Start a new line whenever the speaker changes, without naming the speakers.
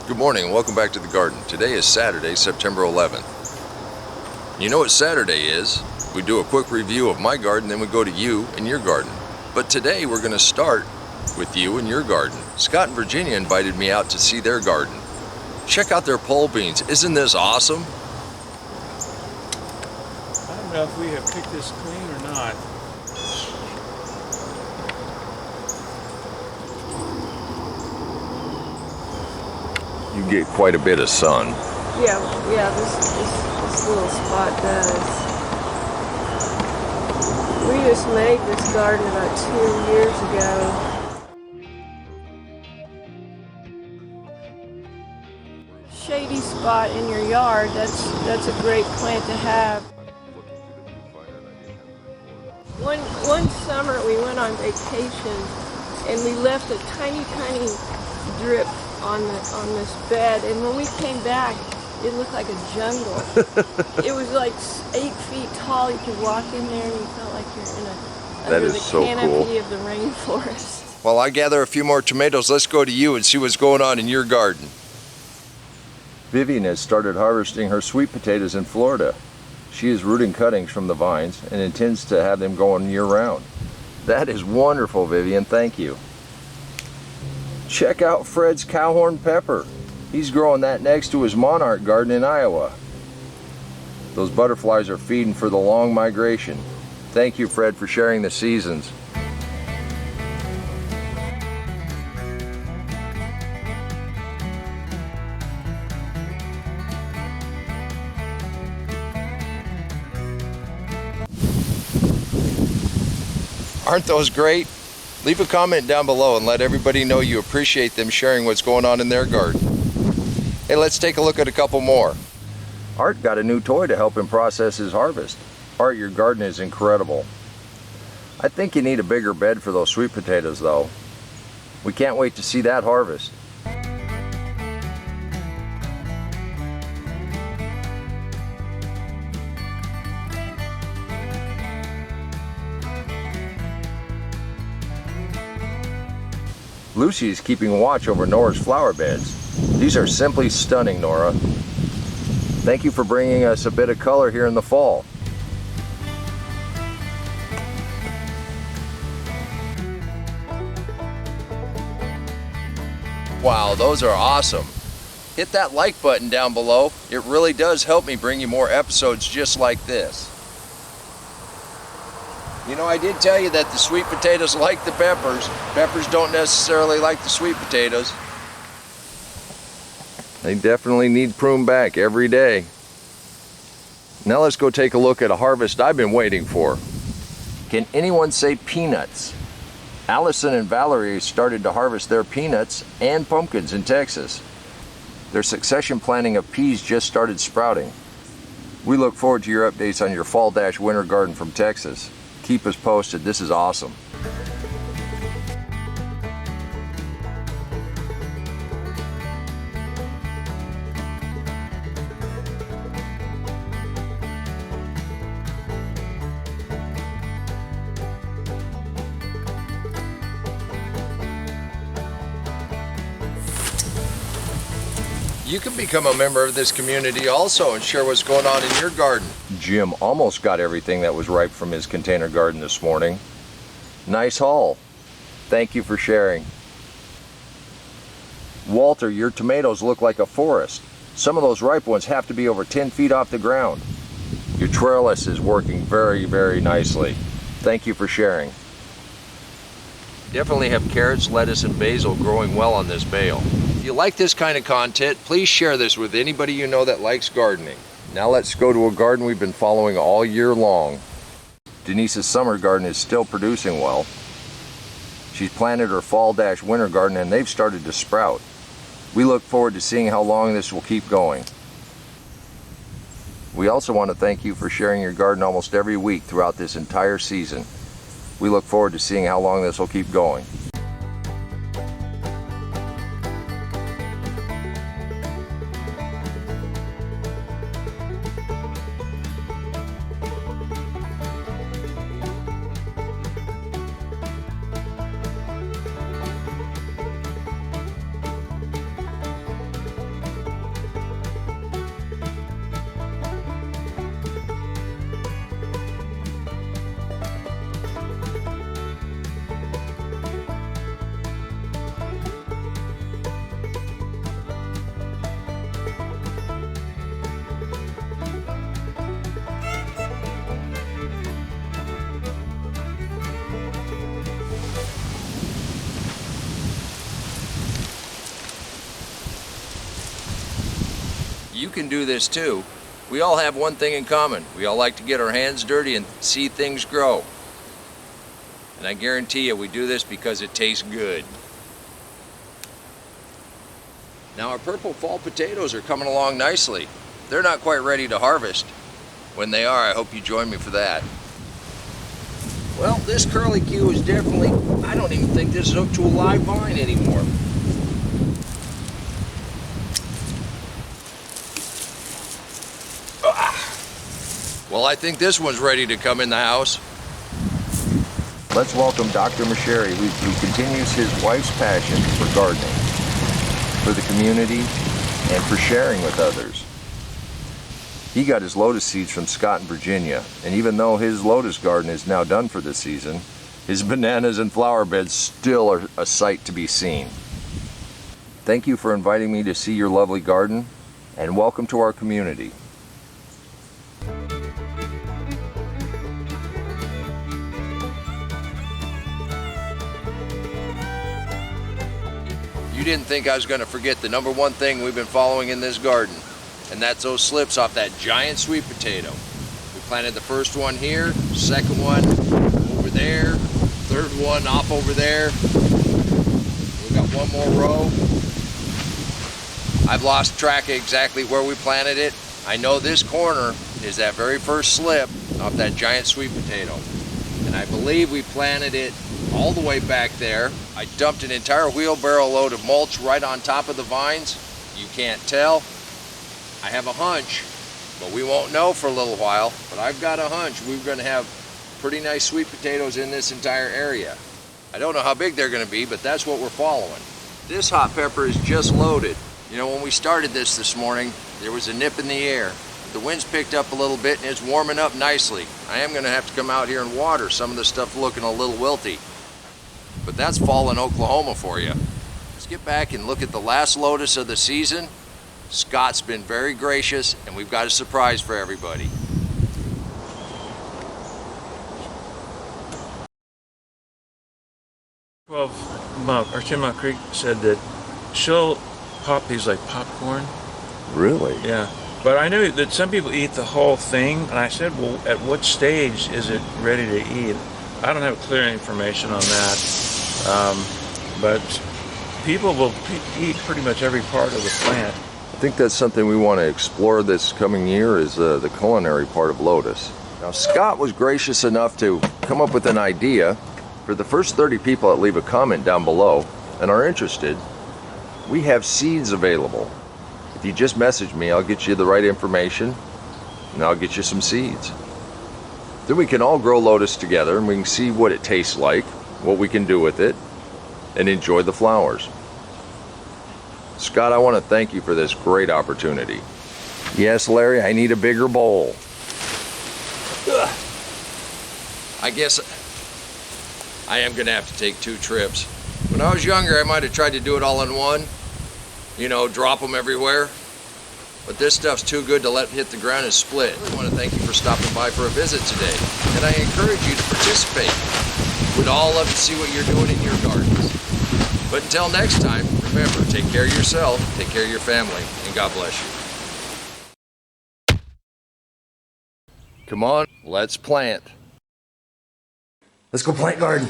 Good morning and welcome back to the garden. Today is Saturday, September 11th. You know what Saturday is? We do a quick review of my garden, then we go to you and your garden. But today we're going to start with you and your garden. Scott and Virginia invited me out to see their garden. Check out their pole beans. Isn't this awesome?
I don't know if we have picked this clean or not.
You get quite a bit of sun.
Yeah, this little spot does. We just made this garden about 2 years ago. Shady spot in your yard, that's a great plant to have. One summer we went on vacation and we left a tiny drip on this bed, and when we came back it looked like a jungle. It was like 8 feet tall. You could walk in there and you felt like you're under the canopy of the rainforest.
While I gather a few more tomatoes, let's go to you and see what's going on in your garden. Vivian has started harvesting her sweet potatoes in Florida. She is rooting cuttings from the vines and intends to have them going year-round. That is wonderful, Vivian. Thank you. Check out Fred's cowhorn pepper. He's growing that next to his monarch garden in Iowa. Those butterflies are feeding for the long migration. Thank you, Fred, for sharing the seasons. Aren't those great? Leave a comment down below and let everybody know you appreciate them sharing what's going on in their garden. Hey, let's take a look at a couple more. Art got a new toy to help him process his harvest. Art, your garden is incredible. I think you need a bigger bed for those sweet potatoes though. We can't wait to see that harvest. Lucy is keeping watch over Nora's flower beds. These are simply stunning, Nora. Thank you for bringing us a bit of color here in the fall. Wow, those are awesome. Hit that like button down below. It really does help me bring you more episodes just like this. You know, I did tell you that the sweet potatoes like the peppers. Peppers don't necessarily like the sweet potatoes. They definitely need pruned back every day. Now let's go take a look at a harvest I've been waiting for. Can anyone say peanuts? Allison and Valerie started to harvest their peanuts and pumpkins in Texas. Their succession planting of peas just started sprouting. We look forward to your updates on your fall-winter garden from Texas. Keep us posted. This is awesome. You can become a member of this community also and share what's going on in your garden. Jim almost got everything that was ripe from his container garden this morning. Nice haul. Thank you for sharing. Walter, your tomatoes look like a forest. Some of those ripe ones have to be over 10 feet off the ground. Your trellis is working very, very nicely. Thank you for sharing. Definitely have carrots, lettuce, and basil growing well on this bale. If you like this kind of content, please share this with anybody you know that likes gardening. Now let's go to a garden we've been following all year long. Denise's summer garden is still producing well. She's planted her fall-winter garden and they've started to sprout. We look forward to seeing how long this will keep going. We also want to thank you for sharing your garden almost every week throughout this entire season. We look forward to seeing how long this will keep going. you can do this too. We all have one thing in common. We all like to get our hands dirty and see things grow. And I guarantee you we do this because it tastes good. Now our purple fall potatoes are coming along nicely. They're not quite ready to harvest. When they are, I hope you join me for that. Well, this curlicue is definitely, I don't even think this is hooked to a live vine anymore. Well, I think this one's ready to come in the house. Let's welcome Dr. Masheri, who continues his wife's passion for gardening, for the community, and for sharing with others. He got his lotus seeds from Scott in Virginia, and even though his lotus garden is now done for the season, his bananas and flower beds still are a sight to be seen. Thank you for inviting me to see your lovely garden, and welcome to our community. You didn't think I was going to forget the number one thing we've been following in this garden, and that's those slips off that giant sweet potato. We planted the first one here, second one over there, third one off over there. We've got one more row. I've lost track of exactly where we planted it. I know this corner is that very first slip off that giant sweet potato. And I believe we planted it all the way back there. I dumped an entire wheelbarrow load of mulch right on top of the vines. You can't tell. I have a hunch, but we won't know for a little while. But I've got a hunch we're going to have pretty nice sweet potatoes in this entire area. I don't know how big they're going to be, but that's what we're following. This hot pepper is just loaded. You know, when we started this morning, there was a nip in the air. The wind's picked up a little bit and it's warming up nicely. I am going to have to come out here and water some of the stuff looking a little wilty. But that's fall in Oklahoma for you. Let's get back and look at the last lotus of the season. Scott's been very gracious and we've got a surprise for everybody.
Archimont Creek said that she'll pop these like popcorn.
Really?
Yeah. But I knew that some people eat the whole thing, and I said, well, at what stage is it ready to eat? I don't have clear information on that. But people will eat pretty much every part of the plant.
I think that's something we want to explore this coming year is the culinary part of lotus. Now Scott was gracious enough to come up with an idea. For the first 30 people that leave a comment down below and are interested, we have seeds available. If you just message me, I'll get you the right information and I'll get you some seeds. Then we can all grow lotus together and we can see what it tastes like, what we can do with it, and enjoy the flowers. Scott, I want to thank you for this great opportunity. Yes, Larry, I need a bigger bowl. I guess I am going to have to take 2 trips. When I was younger, I might have tried to do it all in one. You know, drop them everywhere. But this stuff's too good to let hit the ground and split. I really want to thank you for stopping by for a visit today. And I encourage you to participate. We'd all love to see what you're doing in your gardens. But until next time, remember, take care of yourself, take care of your family, and God bless you. Come on, let's plant. Let's go plant garden.